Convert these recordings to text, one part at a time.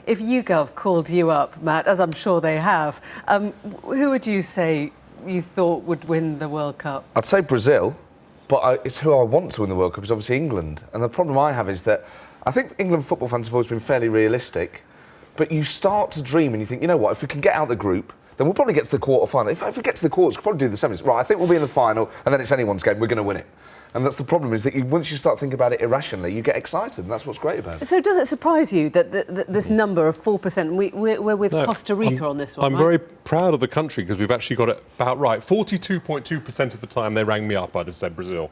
if YouGov called you up, Matt, as I'm sure they have, who would you say you thought would win the World Cup? I'd say Brazil, but it's who I want to win the World Cup is obviously England. And the problem I have is that I think England football fans have always been fairly realistic, but you start to dream and you think, you know what, if we can get out the group, then we'll probably get to the quarter-final. If we get to the quarters, we'll probably do the semis. Right, I think we'll be in the final, and then it's anyone's game, we're going to win it. And that's the problem, is that once you start thinking about it irrationally, you get excited, and that's what's great about it. So does it surprise you that this number of 4%, we're with Costa Rica on this one, I'm right? very proud of the country because we've actually got it about right. 42.2% of the time they rang me up, I'd have said Brazil.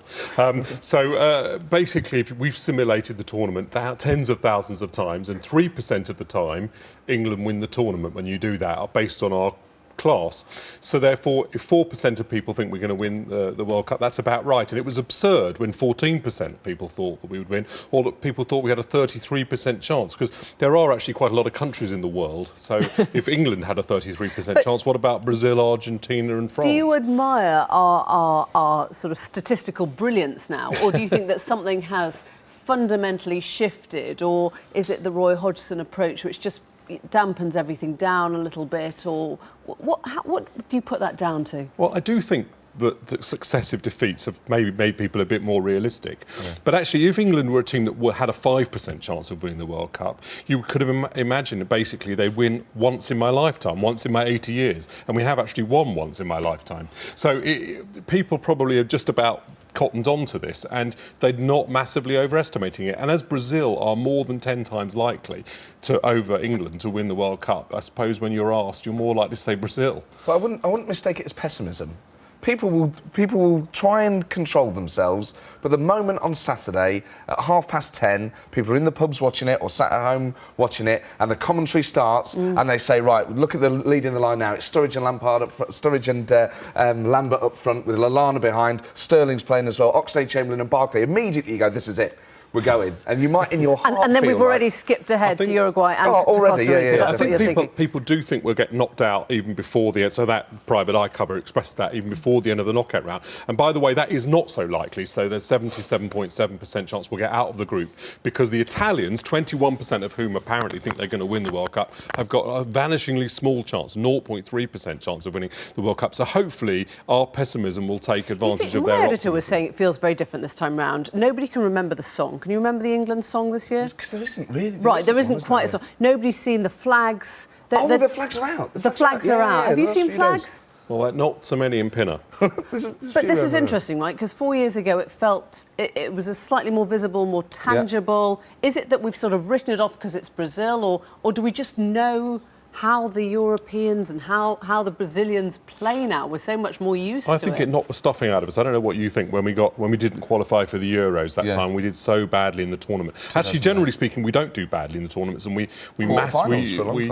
Basically, if we've simulated the tournament tens of thousands of times, and 3% of the time, England win the tournament when you do that, based on our class. So therefore, if 4% of people think we're going to win the World Cup, that's about right. And it was absurd when 14% of people thought that we would win, or that people thought we had a 33% chance, because there are actually quite a lot of countries in the world. So if England had a 33% chance, what about Brazil, Argentina and France? Do you admire our sort of statistical brilliance now, or do you think that something has fundamentally shifted, or is it the Roy Hodgson approach which just dampens everything down a little bit, or what do you put that down to? Well, I do think that the successive defeats have maybe made people a bit more realistic. Yeah. But actually, if England were a team that had a 5% chance of winning the World Cup, you could have imagined that basically they win once in my lifetime, once in my 80 years. And we have actually won once in my lifetime. So people probably are just about cottoned on to this, and they're not massively overestimating it. And as Brazil are more than 10 times likely over England to win the World Cup, I suppose when you're asked, you're more likely to say Brazil. But I wouldn't mistake it as pessimism. People will try and control themselves, but the moment on Saturday at 10:30, people are in the pubs watching it or sat at home watching it, and the commentary starts, and they say, right, look at the lead in the line now. It's Sturridge and Lampard up front, Sturridge and Lambert up front with Lallana behind. Sterling's playing as well. Oxlade-Chamberlain and Barkley. Immediately you go, this is it. We're going, and you might in your heart and then feel we've already skipped ahead to Uruguay and to Costa Rica. I think people do think we'll get knocked out even before the end. So that Private Eye cover expressed that even before the end of the knockout round. And by the way, that is not so likely. So there's 77.7% chance we'll get out of the group, because the Italians, 21% of whom apparently think they're going to win the World Cup, have got a vanishingly small chance, 0.3% chance of winning the World Cup. So hopefully our pessimism will take advantage of their optimism. My editor was saying it feels very different this time round. Nobody can remember the song. Can you remember the England song this year? Because there isn't really. There isn't quite a song. Nobody's seen the flags. The flags are out. The flags are out. Have you seen flags? Well, not so many in Pinner. But this is interesting, right? Because 4 years ago it was a slightly more visible, more tangible. Yeah. Is it that we've sort of written it off because it's Brazil, or do we just know how the Europeans and how the Brazilians play now? We're so much more used to it. I think it knocked the stuffing out of us. I don't know what you think. When we didn't qualify for the Euros that time, we did so badly in the tournament. Actually, generally speaking, we don't do badly in the tournaments, and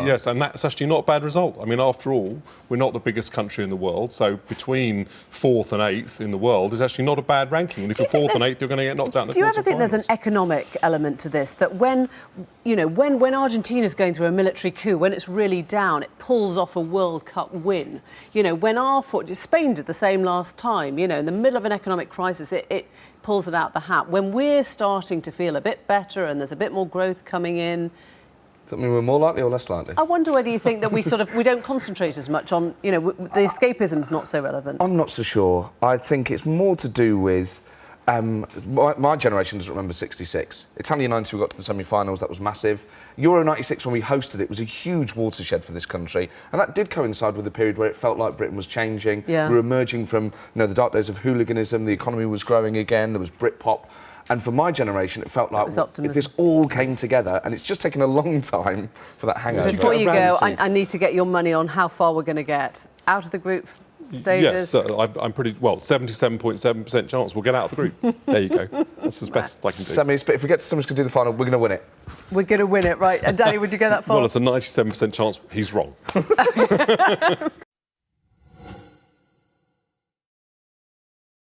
yes, and that's actually not a bad result. I mean, after all, we're not the biggest country in the world, so between 4th and 8th in the world is actually not a bad ranking. And if you're 4th and 8th, you're going to get knocked out in the quarterfinals. Do you ever think there's an economic element to this? That when Argentina's going through a military coup, when it's really down, it pulls off a World Cup win. When Spain did the same last time, in the middle of an economic crisis, it pulls it out the hat. When we're starting to feel a bit better and there's a bit more growth coming in, does that mean we're more likely or less likely? I wonder whether you think that we don't concentrate as much on, the escapism's not so relevant. I'm not so sure. I think it's more to do with my generation doesn't remember 66. Italia 90, we got to the semi-finals, that was massive. Euro 96, when we hosted it, was a huge watershed for this country. And that did coincide with the period where it felt like Britain was changing. Yeah. We were emerging from the dark days of hooliganism, the economy was growing again, there was Britpop. And for my generation, it felt like this all came together, and it's just taken a long time for that hangover. Before you go, I need to get your money on how far we're going to get. Out of the group stages? Yes, I'm pretty, 77.7% chance we'll get out of the group. There you go. That's as best I can do. Semis, but if we get to semis, can do the final, we're going to win it. We're going to win it, right. And Danny, would you go that far? Well, it's a 97% chance he's wrong.